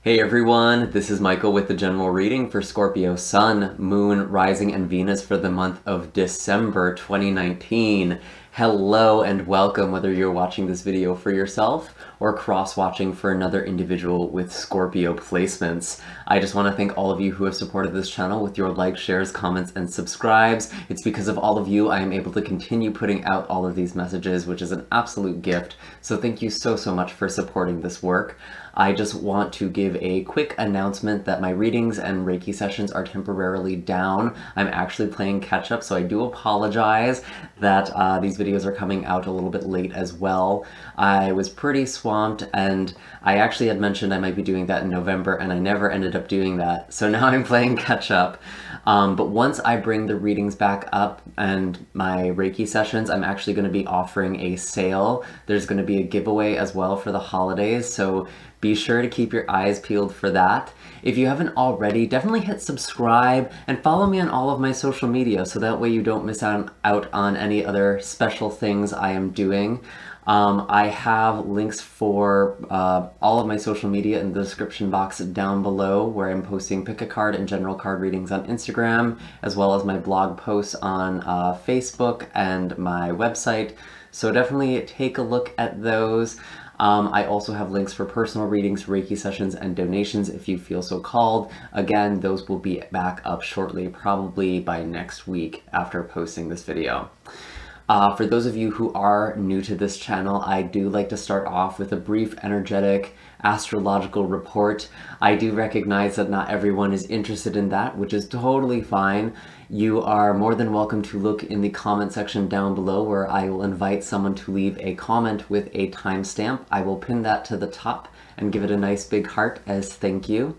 Hey everyone, this is Michael with the general reading for Scorpio Sun, Moon, Rising, and Venus for the month of December 2019. Hello and welcome, whether you're watching this video for yourself or cross-watching for another individual with Scorpio placements. I just want to thank all of you who have supported this channel with your likes, shares, comments, and subscribes. It's because of all of you I am able to continue putting out all of these messages, which is an absolute gift. So thank you so much for supporting this work. I just want to give a quick announcement that my readings and Reiki sessions are temporarily down. I'm actually playing catch up, so I do apologize that these videos are coming out a little bit late as well. I was pretty swamped, and I actually had mentioned I might be doing that in November, and I never ended up doing that. So now I'm playing catch up. But once I bring the readings back up and my Reiki sessions, I'm actually going to be offering a sale. There's going to be a giveaway as well for the holidays, so be sure to keep your eyes peeled for that. If you haven't already, definitely hit subscribe and follow me on all of my social media so that way you don't miss out on any other special things I am doing. I have links for all of my social media in the description box down below, where I'm posting pick a card and general card readings on Instagram, as well as my blog posts on Facebook and my website. So definitely take a look at those. I also have links for personal readings, Reiki sessions, and donations if you feel so called. Again, those will be back up shortly, probably by next week after posting this video. For those of you who are new to this channel, I do like to start off with a brief energetic astrological report. I do recognize that not everyone is interested in that, which is totally fine. You are more than welcome to look in the comment section down below, where I will invite someone to leave a comment with a timestamp. I will pin that to the top and give it a nice big heart as thank you.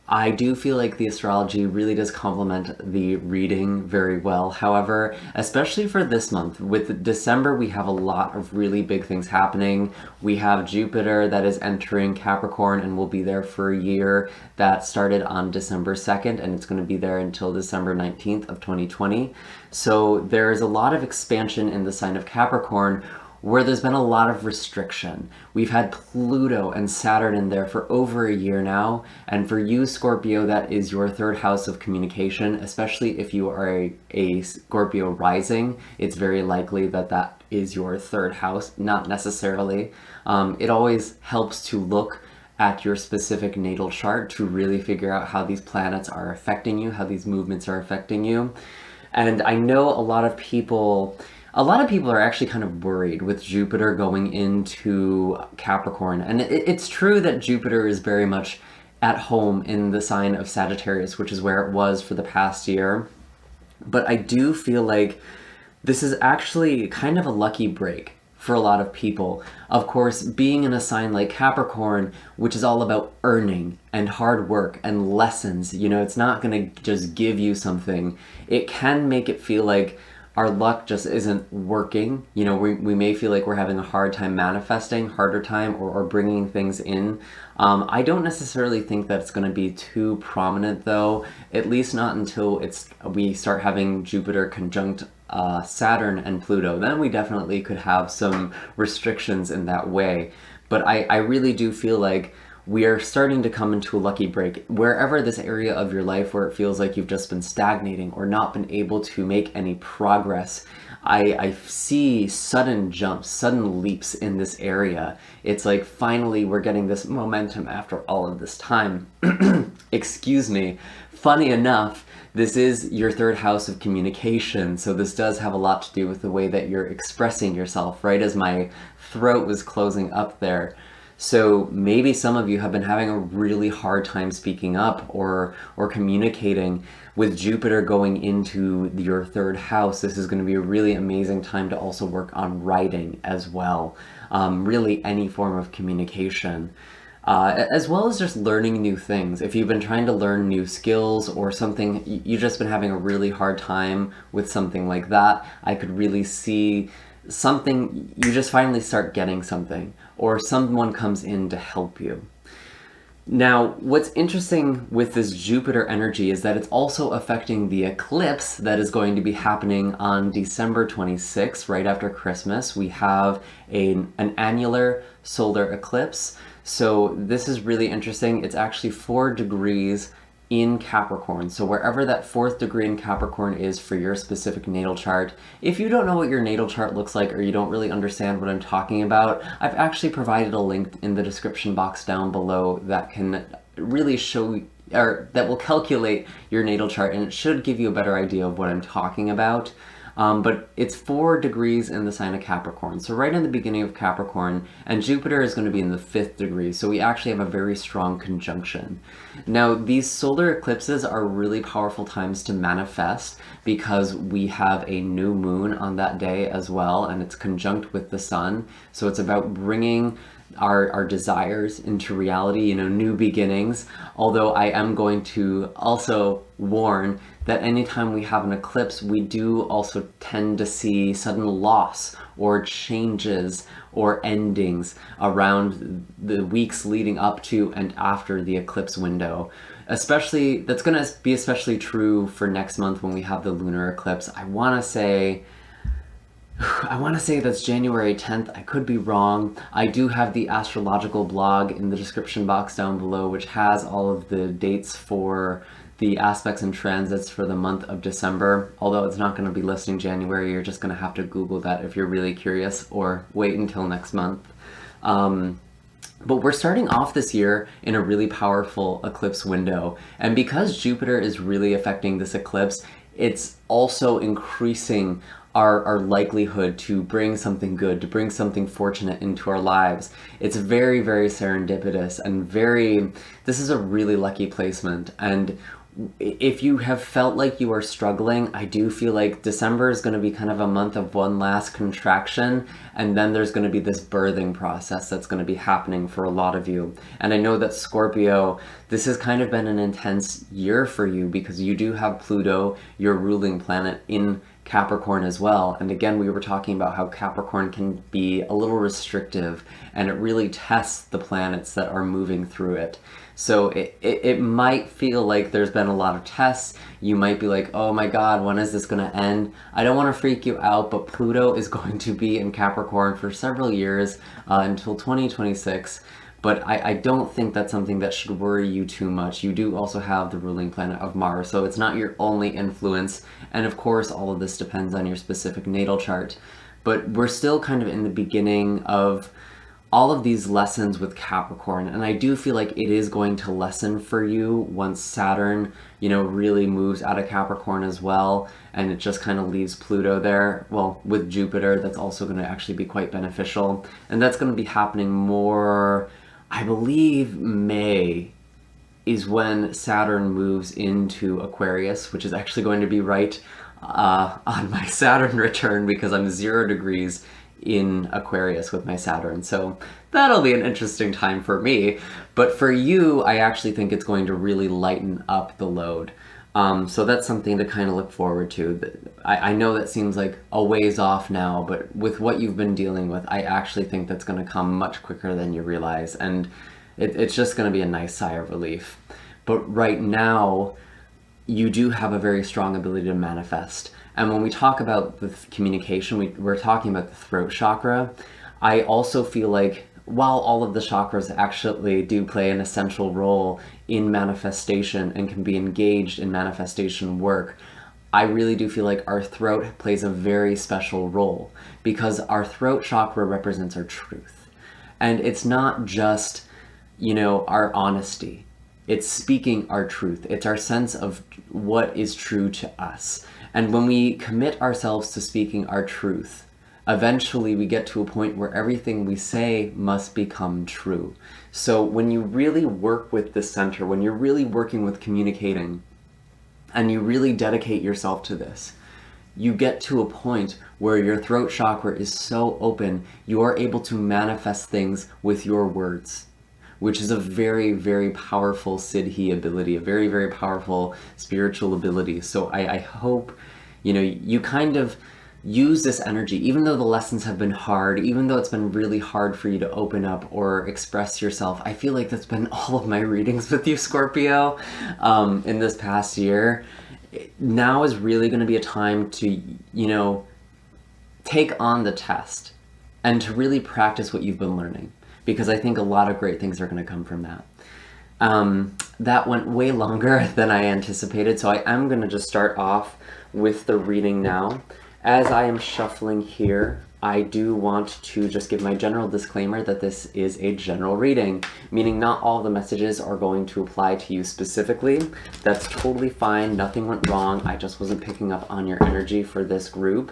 I do feel like the astrology really does complement the reading very well. However, especially for this month, with December, we have a lot of really big things happening. We have Jupiter that is entering Capricorn and will be there for a year. That started on December 2nd, and it's going to be there until December 19th of 2020. So there's a lot of expansion in the sign of Capricorn, where there's been a lot of restriction. We've had Pluto and Saturn in there for over a year now, and for you, Scorpio, that is your third house of communication, especially if you are a Scorpio rising. It's very likely that that is your third house, not necessarily. It always helps to look at your specific natal chart to really figure out how these planets are affecting you, how these movements are affecting you. And I know a lot of people are actually kind of worried with Jupiter going into Capricorn. And it's true that Jupiter is very much at home in the sign of Sagittarius, which is where it was for the past year. But I do feel like this is actually kind of a lucky break for a lot of people. Of course, being in a sign like Capricorn, which is all about earning and hard work and lessons, you know, it's not going to just give you something. It can make it feel like our luck just isn't working. You know, we may feel like we're having a hard time manifesting, harder time, or bringing things in. I don't necessarily think that it's going to be too prominent, though, at least not until we start having Jupiter conjunct Saturn and Pluto. Then we definitely could have some restrictions in that way. But I really do feel like we are starting to come into a lucky break. Wherever this area of your life where it feels like you've just been stagnating or not been able to make any progress, I see sudden jumps, sudden leaps in this area. It's like finally we're getting this momentum after all of this time. Excuse me. Funny enough, this is your third house of communication, so this does have a lot to do with the way that you're expressing yourself, right as my throat was closing up there. So maybe some of you have been having a really hard time speaking up or communicating. With Jupiter going into your third house, this is going to be a really amazing time to also work on writing as well. Really any form of communication. As well as just learning new things. If you've been trying to learn new skills or something, you've just been having a really hard time with something like that, I could really see something, you just finally start getting something, or someone comes in to help you. Now, what's interesting with this Jupiter energy is that it's also affecting the eclipse that is going to be happening on December 26th, right after Christmas. We have an annular solar eclipse. So this is really interesting. It's actually 4 degrees in Capricorn. So wherever that 4th degree in Capricorn is for your specific natal chart, if you don't know what your natal chart looks like or you don't really understand what I'm talking about, I've actually provided a link in the description box down below that can really show, or that will calculate your natal chart, and it should give you a better idea of what I'm talking about. But it's 4 degrees in the sign of Capricorn. So right in the beginning of Capricorn, and Jupiter is going to be in the 5th degree. So we actually have a very strong conjunction. Now, these solar eclipses are really powerful times to manifest because we have a new moon on that day as well, and it's conjunct with the sun. So it's about bringing our desires into reality, new beginnings. Although I am going to also warn that anytime we have an eclipse, we do also tend to see sudden loss or changes or endings around the weeks leading up to and after the eclipse window. Especially, that's going to be especially true for next month when we have the lunar eclipse. I want to say that's January 10th. I could be wrong. I do have the Astrological blog in the description box down below, which has all of the dates for the aspects and transits for the month of December. Although it's not going to be listing January, you're just going to have to Google that if you're really curious, or wait until next month. But we're starting off this year in a really powerful eclipse window. And because Jupiter is really affecting this eclipse, it's also increasing our likelihood to bring something good, to bring something fortunate into our lives. It's very, very serendipitous and this is a really lucky placement. And if you have felt like you are struggling, I do feel like December is going to be kind of a month of one last contraction, and then there's going to be this birthing process that's going to be happening for a lot of you. And I know that Scorpio, this has kind of been an intense year for you because you do have Pluto, your ruling planet, in Capricorn as well. And again, we were talking about how Capricorn can be a little restrictive, and it really tests the planets that are moving through it. So it might feel like there's been a lot of tests. You might be like, oh my God, when is this going to end? I don't want to freak you out, but Pluto is going to be in Capricorn for several years until 2026. But I don't think that's something that should worry you too much. You do also have the ruling planet of Mars, so it's not your only influence. And of course, all of this depends on your specific natal chart. But we're still kind of in the beginning of all of these lessons with Capricorn, and I do feel like it is going to lessen for you once Saturn, really moves out of Capricorn as well, and it just kind of leaves Pluto there. Well, with Jupiter, that's also going to actually be quite beneficial, and that's going to be happening more, I believe, May is when Saturn moves into Aquarius, which is actually going to be right on my Saturn return because I'm 0 degrees in Aquarius with my Saturn. So that'll be an interesting time for me. But for you, I actually think it's going to really lighten up the load. So that's something to kind of look forward to. I know that seems like a ways off now, but with what you've been dealing with, I actually think that's going to come much quicker than you realize. And it's just going to be a nice sigh of relief. But right now, you do have a very strong ability to manifest. And when we talk about the communication, we're talking about the throat chakra. I also feel like while all of the chakras actually do play an essential role in manifestation and can be engaged in manifestation work, I really do feel like our throat plays a very special role because our throat chakra represents our truth. And it's not just, our honesty. It's speaking our truth. It's our sense of what is true to us. And when we commit ourselves to speaking our truth, eventually we get to a point where everything we say must become true. So when you really work with this center, when you're really working with communicating, and you really dedicate yourself to this, you get to a point where your throat chakra is so open, you are able to manifest things with your words, which is a very, very powerful Siddhi ability, a very, very powerful spiritual ability. So I hope, you kind of use this energy, even though the lessons have been hard, even though it's been really hard for you to open up or express yourself. I feel like that's been all of my readings with you, Scorpio, in this past year. Now is really going to be a time to, take on the test and to really practice what you've been learning. because I think a lot of great things are going to come from that. That went way longer than I anticipated, so I am going to just start off with the reading now. As I am shuffling here, I do want to just give my general disclaimer that this is a general reading, meaning not all the messages are going to apply to you specifically. That's totally fine. Nothing went wrong. I just wasn't picking up on your energy for this group.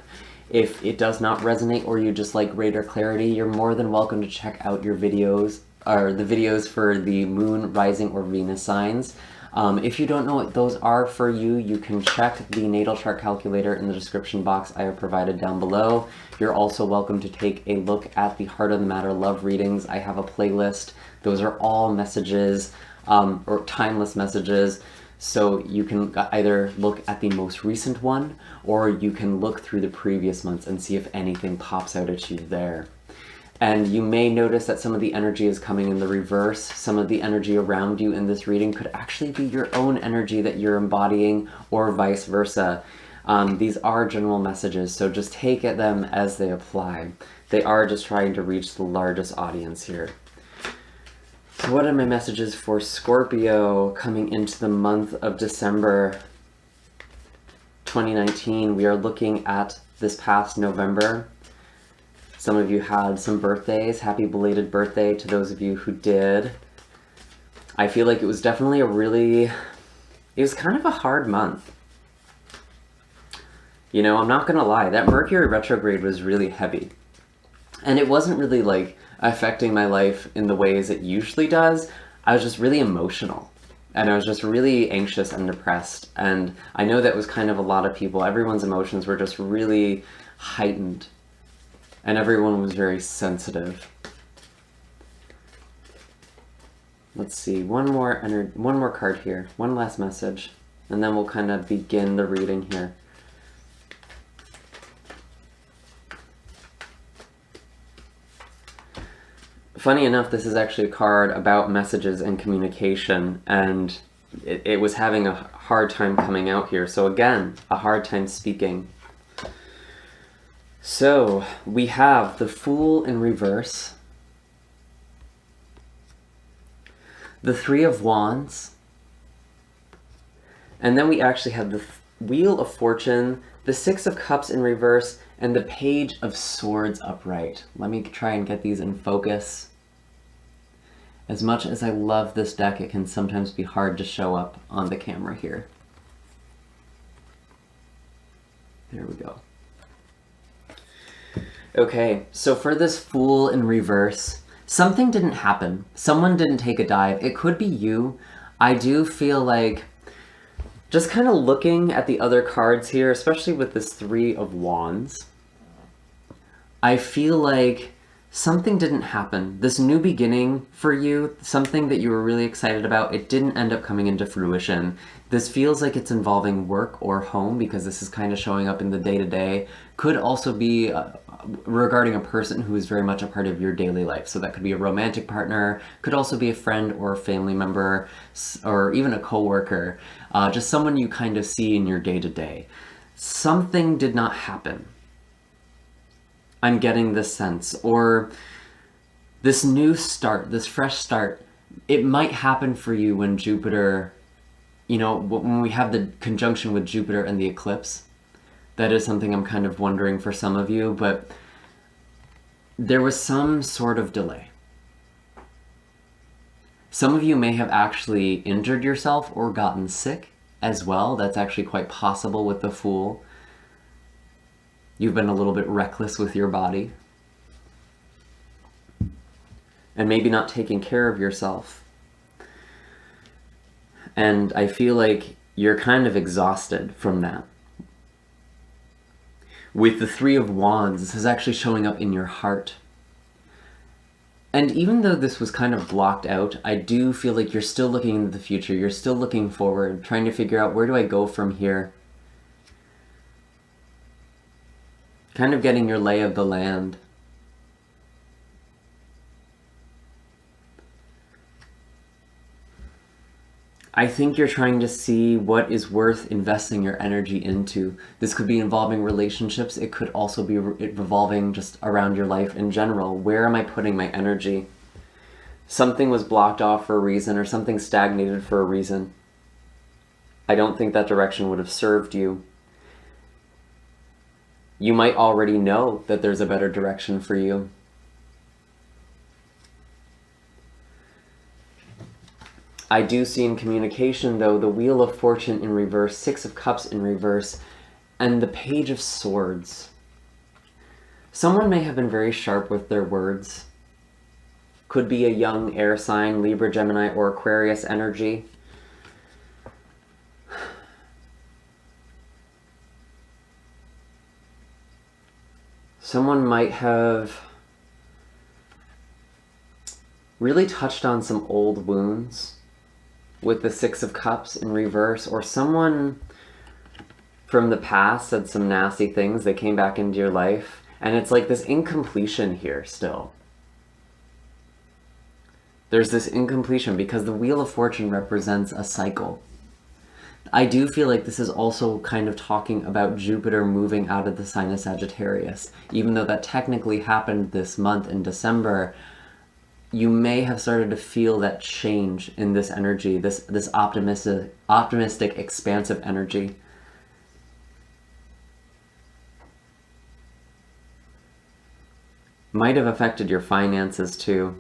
If it does not resonate or you just like greater clarity, you're more than welcome to check out your videos, or the videos for the moon, rising, or Venus signs. If you don't know what those are for you, you can check the natal chart calculator in the description box I have provided down below. You're also welcome to take a look at the Heart of the Matter love readings. I have a playlist. Those are all messages, or timeless messages. So you can either look at the most recent one, or you can look through the previous months and see if anything pops out at you there. And you may notice that some of the energy is coming in the reverse. Some of the energy around you in this reading could actually be your own energy that you're embodying, or vice versa. These are general messages, so just take them as they apply. They are just trying to reach the largest audience here. So what are my messages for Scorpio coming into the month of December 2019? We are looking at this past November. Some of you had some birthdays. Happy belated birthday to those of you who did. I feel like it was definitely it was kind of a hard month. You know, I'm not gonna lie, that Mercury retrograde was really heavy. And it wasn't really like affecting my life in the ways it usually does. I was just really emotional. And I was just really anxious and depressed. And I know that was kind of a lot of people. Everyone's emotions were just really heightened. And everyone was very sensitive. Let's see, one more card here, one last message, and then we'll kind of begin the reading here. Funny enough, this is actually a card about messages and communication, and it was having a hard time coming out here. So again, a hard time speaking. So we have the Fool in reverse, the Three of Wands, and then we actually have the Wheel of Fortune, the Six of Cups in reverse, and the Page of Swords upright. Let me try and get these in focus. As much as I love this deck, it can sometimes be hard to show up on the camera here. There we go. Okay, so for this Fool in reverse, something didn't happen. Someone didn't take a dive. It could be you. I do feel like, just kind of looking at the other cards here, especially with this Three of Wands, I feel like something didn't happen. This new beginning for you, something that you were really excited about, it didn't end up coming into fruition. This feels like it's involving work or home, because this is kind of showing up in the day-to-day. Could also be regarding a person who is very much a part of your daily life. So that could be a romantic partner, could also be a friend or a family member, or even a coworker, just someone you kind of see in your day-to-day. Something did not happen. I'm getting this sense, or this new start, this fresh start, it might happen for you when Jupiter, you know, when we have the conjunction with Jupiter and the eclipse. That is something I'm kind of wondering for some of you, but there was some sort of delay. Some of you may have actually injured yourself or gotten sick as well. That's actually quite possible with the Fool. You've been a little bit reckless with your body. And maybe not taking care of yourself. And I feel like you're kind of exhausted from that. With the Three of Wands, this is actually showing up in your heart. And even though this was kind of blocked out, I do feel like you're still looking into the future. You're still looking forward, trying to figure out, where do I go from here? Kind of getting your lay of the land. I think you're trying to see what is worth investing your energy into. This could be involving relationships. It could also be revolving just around your life in general. Where am I putting my energy? Something was blocked off for a reason, or something stagnated for a reason. I don't think that direction would have served you. You might already know that there's a better direction for you. I do see in communication, though, the Wheel of Fortune in reverse, Six of Cups in reverse, and the Page of Swords. Someone may have been very sharp with their words. Could be a young air sign, Libra, Gemini, or Aquarius energy. Someone might have really touched on some old wounds with the Six of Cups in reverse, or someone from the past said some nasty things. They came back into your life, and it's like this incompletion here still. There's this incompletion because the Wheel of Fortune represents a cycle. I do feel like this is also kind of talking about Jupiter moving out of the sign of Sagittarius. Even though that technically happened this month in December, you may have started to feel that change in this energy, this optimistic, expansive energy. Might have affected your finances too.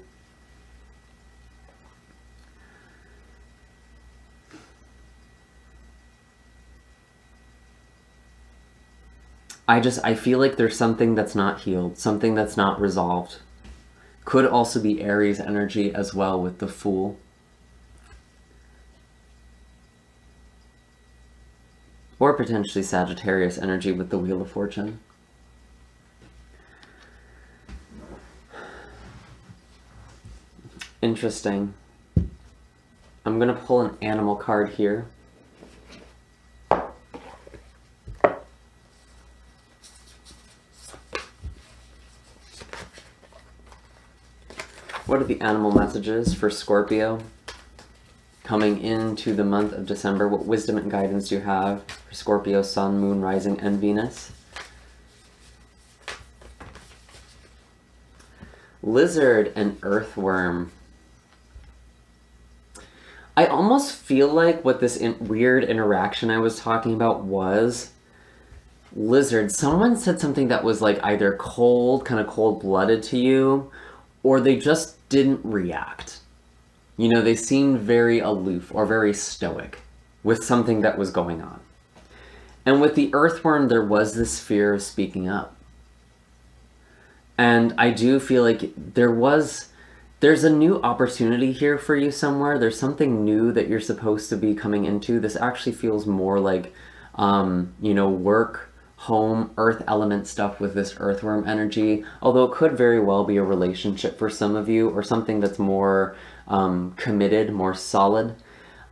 I feel like there's something that's not healed, something that's not resolved. Could also be Aries energy as well with the Fool. Or potentially Sagittarius energy with the Wheel of Fortune. Interesting. I'm going to pull an animal card here. What are the animal messages for Scorpio coming into the month of December? What wisdom and guidance do you have for Scorpio, Sun, Moon, Rising, and Venus? Lizard and Earthworm. I almost feel like what this weird interaction I was talking about was Lizard. Someone said something that was like either cold, kind of cold-blooded to you, or they just didn't react. You know, they seemed very aloof or very stoic with something that was going on. And with the Earthworm, there was this fear of speaking up. And I do feel like there's a new opportunity here for you somewhere. There's something new that you're supposed to be coming into. This actually feels more like, work, home, earth element stuff with this Earthworm energy, although it could very well be a relationship for some of you or something that's more committed, more solid.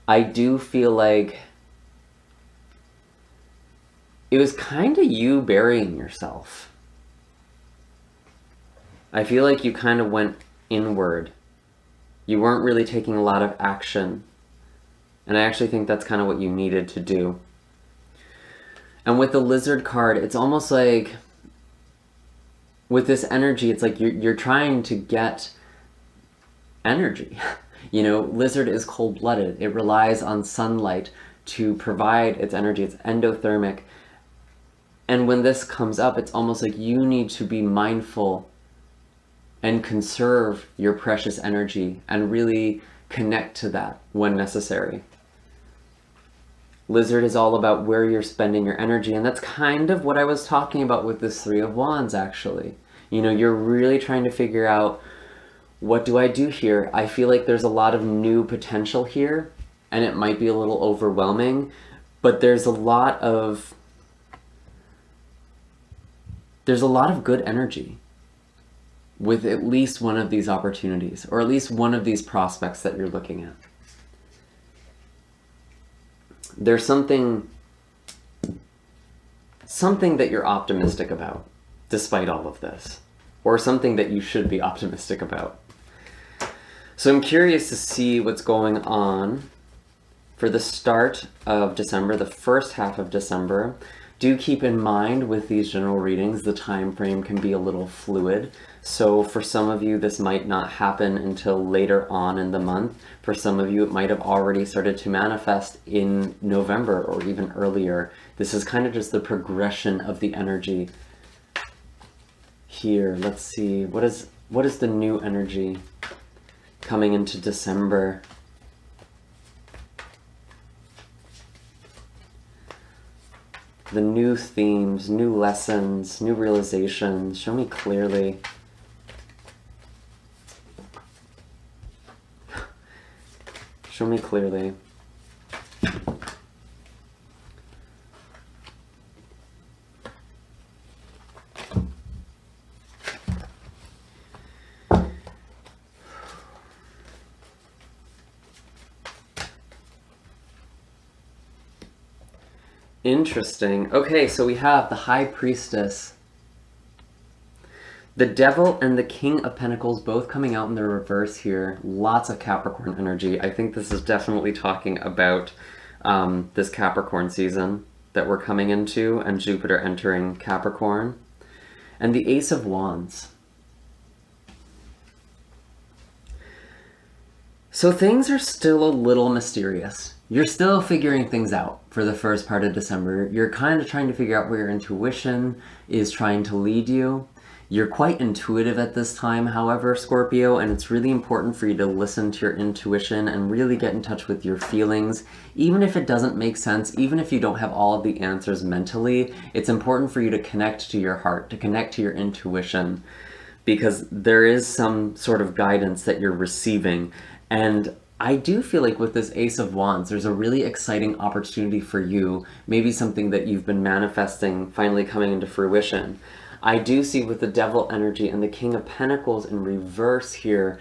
I do feel like it was kind of you burying yourself. I feel like you kind of went inward. You weren't really taking a lot of action. And I actually think that's kind of what you needed to do. And with the Lizard card, it's almost like with this energy, it's like you're trying to get energy. You know, Lizard is cold-blooded. It relies on sunlight to provide its energy. It's endothermic. And when this comes up, it's almost like you need to be mindful and conserve your precious energy and really connect to that when necessary. Lizard is all about where you're spending your energy, and that's kind of what I was talking about with this Three of Wands, actually. You know, you're really trying to figure out, what do I do here? I feel like there's a lot of new potential here, and it might be a little overwhelming, but there's a lot of good energy with at least one of these opportunities, or at least one of these prospects that you're looking at. There's something that you're optimistic about, despite all of this, or something that you should be optimistic about. So I'm curious to see what's going on for the start of December, the first half of December. Do keep in mind with these general readings, the time frame can be a little fluid. So for some of you, this might not happen until later on in the month. For some of you, it might have already started to manifest in November or even earlier. This is kind of just the progression of the energy here. Let's see, what is the new energy coming into December? The new themes, new lessons, new realizations. Show me clearly. Show me clearly. Interesting. Okay, so we have the High Priestess, the Devil, and the King of Pentacles both coming out in the reverse here. Lots of Capricorn energy. I think this is definitely talking about this Capricorn season that we're coming into, and Jupiter entering Capricorn. And the Ace of Wands. So things are still a little mysterious. You're still figuring things out for the first part of December. You're kind of trying to figure out where your intuition is trying to lead you. You're quite intuitive at this time, however, Scorpio, and it's really important for you to listen to your intuition and really get in touch with your feelings. Even if it doesn't make sense, even if you don't have all of the answers mentally, it's important for you to connect to your heart, to connect to your intuition, because there is some sort of guidance that you're receiving. And I do feel like with this Ace of Wands, there's a really exciting opportunity for you, maybe something that you've been manifesting finally coming into fruition. I do see with the Devil energy and the King of Pentacles in reverse here,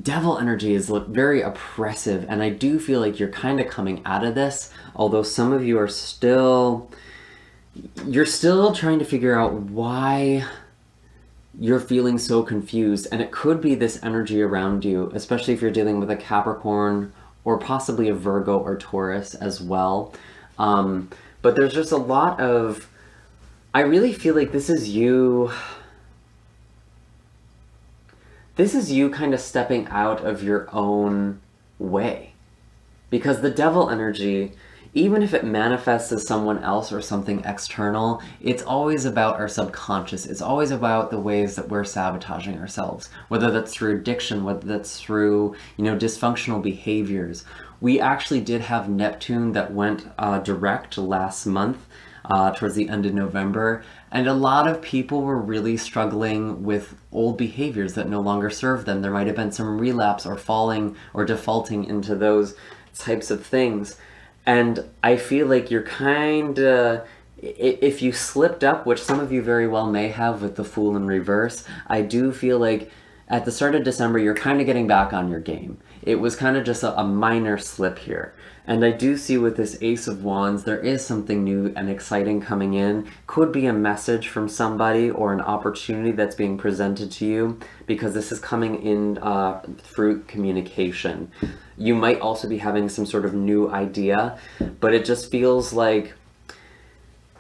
Devil energy is very oppressive, and I do feel like you're kind of coming out of this, although some of you are still, you're still trying to figure out why you're feeling so confused, and it could be this energy around you, especially if you're dealing with a Capricorn or possibly a Virgo or Taurus as well. But there's just a lot of, I really feel like this is you kind of stepping out of your own way, because the Devil energy, even if it manifests as someone else or something external, it's always about our subconscious. It's always about the ways that we're sabotaging ourselves, whether that's through addiction, whether that's through, dysfunctional behaviors. We actually did have Neptune that went direct last month, towards the end of November, and a lot of people were really struggling with old behaviors that no longer serve them. There might have been some relapse or falling or defaulting into those types of things. And I feel like you're kind of, if you slipped up, which some of you very well may have with the Fool in reverse, I do feel like at the start of December, you're kind of getting back on your game. It was kind of just a minor slip here. And I do see with this Ace of Wands, there is something new and exciting coming in. Could be a message from somebody or an opportunity that's being presented to you, because this is coming in through communication. You might also be having some sort of new idea, but it just feels like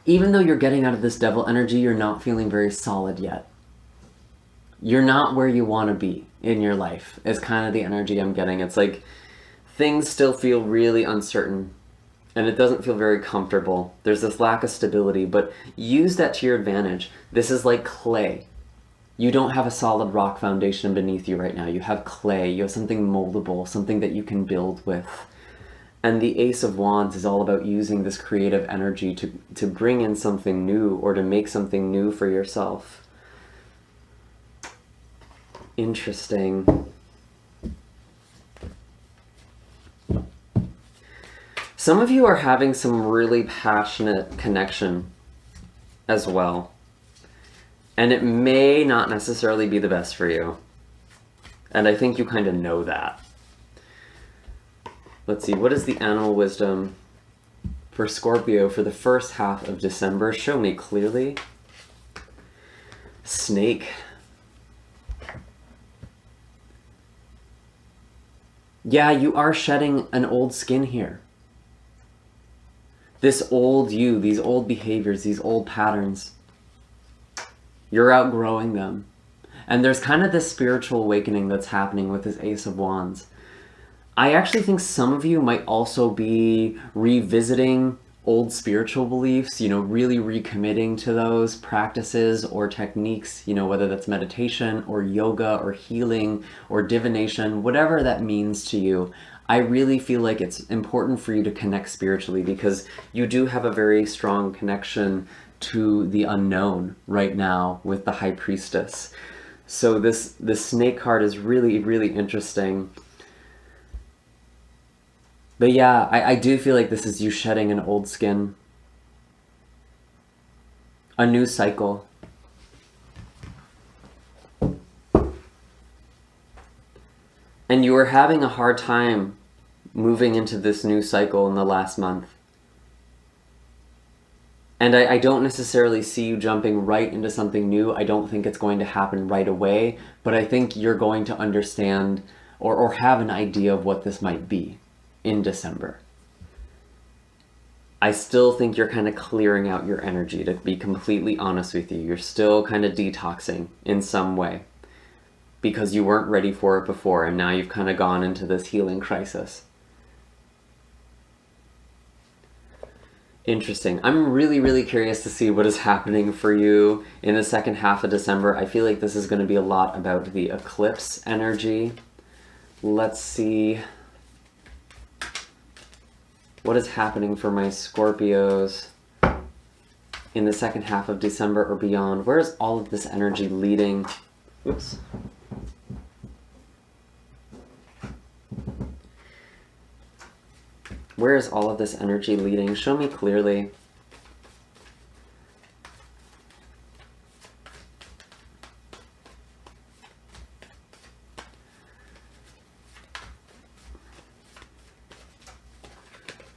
even though you're getting out of this Devil energy, you're not feeling very solid yet. You're not where you want to be in your life, is kind of the energy I'm getting. It's like things still feel really uncertain, and it doesn't feel very comfortable. There's this lack of stability, but use that to your advantage. This is like clay. You don't have a solid rock foundation beneath you right now. You have clay. You have something moldable, something that you can build with. And the Ace of Wands is all about using this creative energy to bring in something new or to make something new for yourself. Interesting. Some of you are having some really passionate connection as well. And it may not necessarily be the best for you. And I think you kind of know that. Let's see, what is the animal wisdom for Scorpio for the first half of December? Show me clearly. Snake. Yeah, you are shedding an old skin here. This old you, these old behaviors, these old patterns, you're outgrowing them. And there's kind of this spiritual awakening that's happening with this Ace of Wands. I actually think some of you might also be revisiting old spiritual beliefs, really recommitting to those practices or techniques, whether that's meditation or yoga or healing or divination, whatever that means to you. I really feel like it's important for you to connect spiritually because you do have a very strong connection to the unknown right now with the High Priestess. So this snake card is really, really interesting. But yeah, I do feel like this is you shedding an old skin. A new cycle. And you were having a hard time moving into this new cycle in the last month. And I don't necessarily see you jumping right into something new. I don't think it's going to happen right away, but I think you're going to understand or have an idea of what this might be in December. I still think you're kind of clearing out your energy, to be completely honest with you. You're still kind of detoxing in some way because you weren't ready for it before, and now you've kind of gone into this healing crisis. Interesting. I'm really, really curious to see what is happening for you in the second half of December. I feel like this is going to be a lot about the eclipse energy. Let's see what is happening for my Scorpios in the second half of December or beyond. Where is all of this energy leading? Oops. Where is all of this energy leading? Show me clearly.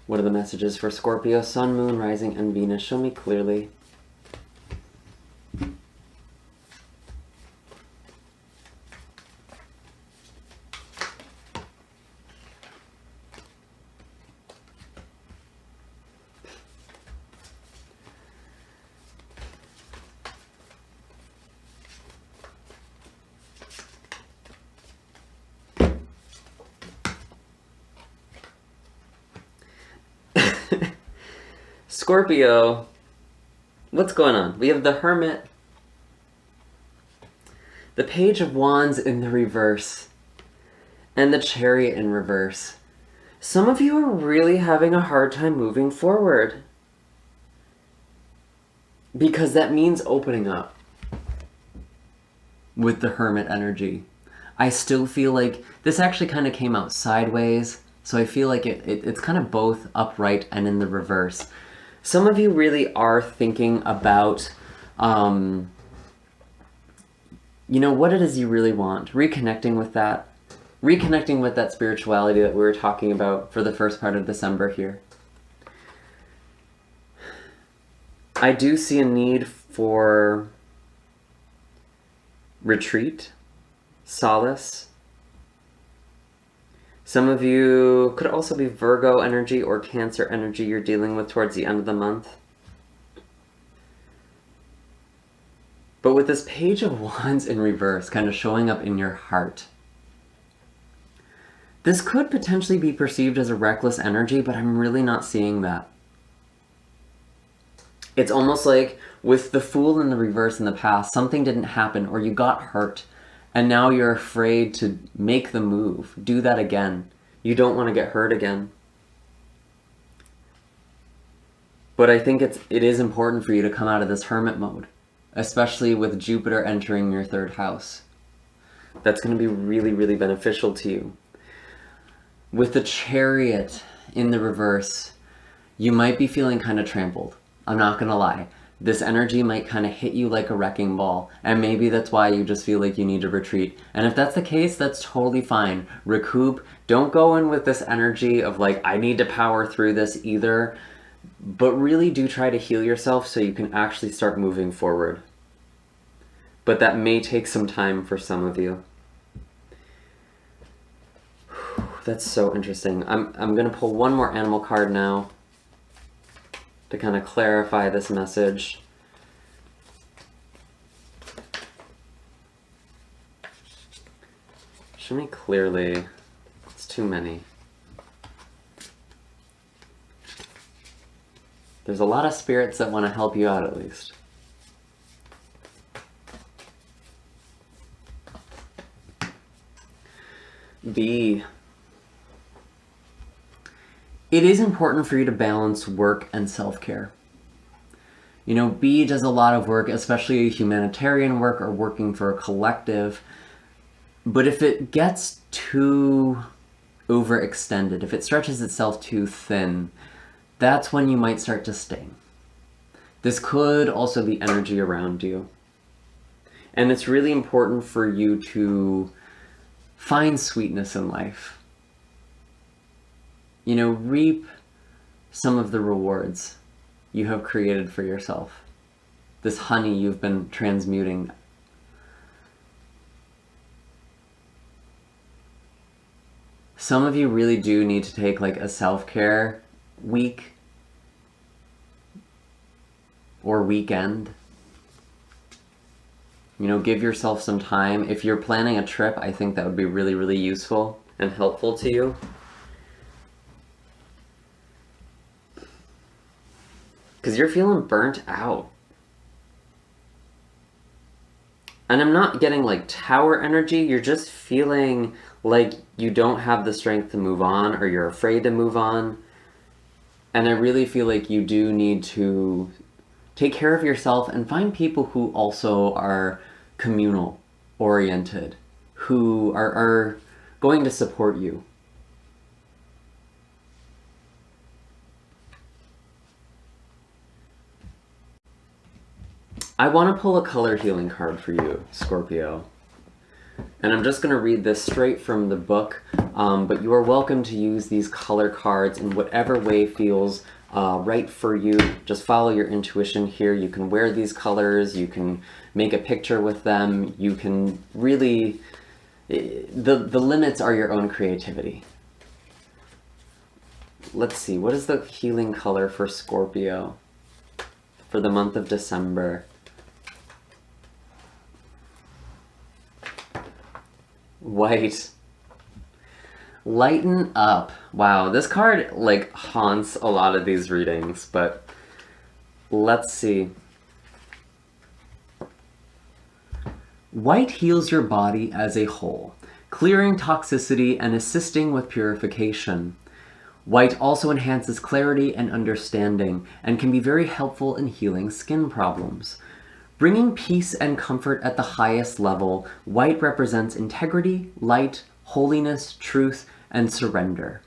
What are the messages for Scorpio, Sun, Moon, Rising, and Venus? Show me clearly. Scorpio, what's going on? We have the Hermit, the Page of Wands in the reverse, and the Chariot in reverse. Some of you are really having a hard time moving forward because that means opening up with the Hermit energy. I still feel like this actually kind of came out sideways, so I feel like it's kind of both upright and in the reverse. Some of you really are thinking about, what it is you really want. Reconnecting with that spirituality that we were talking about for the first part of December here. I do see a need for retreat, solace. Some of you could also be Virgo energy or Cancer energy you're dealing with towards the end of the month. But with this Page of Wands in reverse kind of showing up in your heart, this could potentially be perceived as a reckless energy, but I'm really not seeing that. It's almost like with the Fool in the reverse in the past, something didn't happen or you got hurt. And now you're afraid to make the move. Do that again. You don't want to get hurt again. But I think it is important for you to come out of this hermit mode, especially with Jupiter entering your third house. That's going to be really, really beneficial to you. With the Chariot in the reverse, you might be feeling kind of trampled. I'm not going to lie. This energy might kind of hit you like a wrecking ball, and maybe that's why you just feel like you need to retreat. And if that's the case, that's totally fine. Recoup. Don't go in with this energy of like, I need to power through this either, but really do try to heal yourself so you can actually start moving forward. But that may take some time for some of you. That's so interesting. I'm going to pull one more animal card now. to kind of clarify this message. Show me clearly. It's too many. There's a lot of spirits that want to help you out, at least. B. It is important for you to balance work and self-care. You know, B does a lot of work, especially humanitarian work or working for a collective. But if it gets too overextended, if it stretches itself too thin, that's when you might start to sting. This could also be energy around you. And it's really important for you to find sweetness in life. You know, reap some of the rewards you have created for yourself. This honey you've been transmuting. Some of you really do need to take like a self-care week or weekend. You know, give yourself some time. If you're planning a trip, I think that would be really, really useful and helpful to you. Because you're feeling burnt out. And I'm not getting like tower energy. You're just feeling like you don't have the strength to move on, or you're afraid to move on. And I really feel like you do need to take care of yourself and find people who also are communal oriented, who are going to support you. I want to pull a color healing card for you, Scorpio. And I'm just going to read this straight from the book, but you are welcome to use these color cards in whatever way feels right for you. Just follow your intuition here. You can wear these colors, you can make a picture with them, you can really, the limits are your own creativity. Let's see, what is the healing color for Scorpio for the month of December? White. Lighten up. Wow, this card like haunts a lot of these readings, but let's see. White heals your body as a whole, clearing toxicity and assisting with purification. White also enhances clarity and understanding and can be very helpful in healing skin problems. Bringing peace and comfort at the highest level, white represents integrity, light, holiness, truth, and surrender.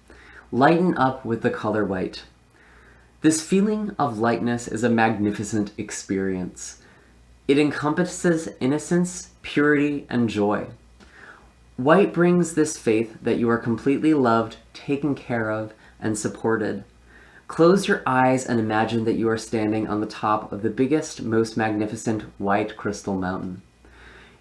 Lighten up with the color white. This feeling of lightness is a magnificent experience. It encompasses innocence, purity, and joy. White brings this faith that you are completely loved, taken care of, and supported. Close your eyes and imagine that you are standing on the top of the biggest, most magnificent white crystal mountain.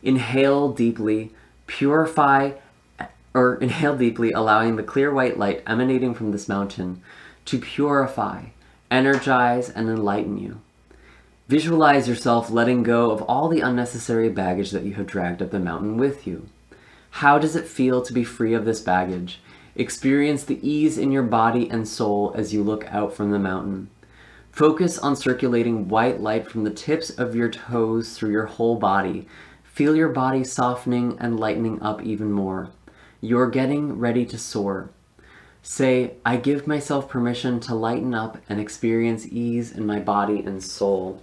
Inhale deeply, inhale deeply, allowing the clear white light emanating from this mountain to purify, energize, and enlighten you. Visualize yourself letting go of all the unnecessary baggage that you have dragged up the mountain with you. How does it feel to be free of this baggage? Experience the ease in your body and soul as you look out from the mountain. Focus on circulating white light from the tips of your toes through your whole body. Feel your body softening and lightening up even more. You're getting ready to soar. Say, I give myself permission to lighten up and experience ease in my body and soul.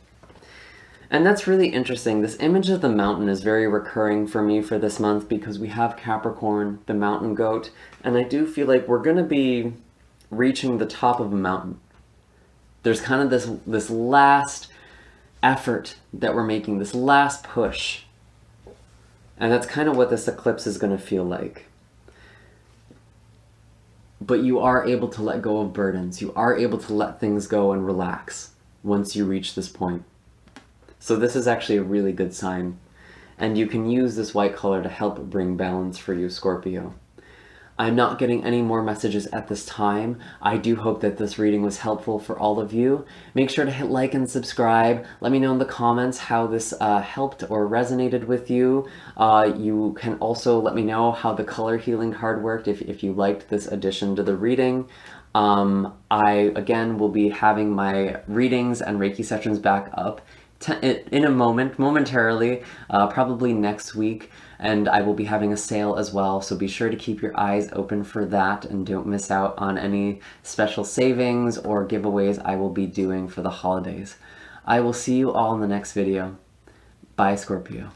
And that's really interesting. This image of the mountain is very recurring for me for this month because we have Capricorn, the mountain goat, and I do feel like we're going to be reaching the top of a mountain. There's kind of this last effort that we're making, this last push. And that's kind of what this eclipse is going to feel like. But you are able to let go of burdens. You are able to let things go and relax once you reach this point. So this is actually a really good sign. And you can use this white color to help bring balance for you, Scorpio. I'm not getting any more messages at this time. I do hope that this reading was helpful for all of you. Make sure to hit like and subscribe. Let me know in the comments how this helped or resonated with you. You can also let me know how the color healing card worked if you liked this addition to the reading. I, again, will be having my readings and Reiki sessions back up in a momentarily, probably next week, and I will be having a sale as well, so be sure to keep your eyes open for that and don't miss out on any special savings or giveaways I will be doing for the holidays. I will see you all in the next video. Bye, Scorpio.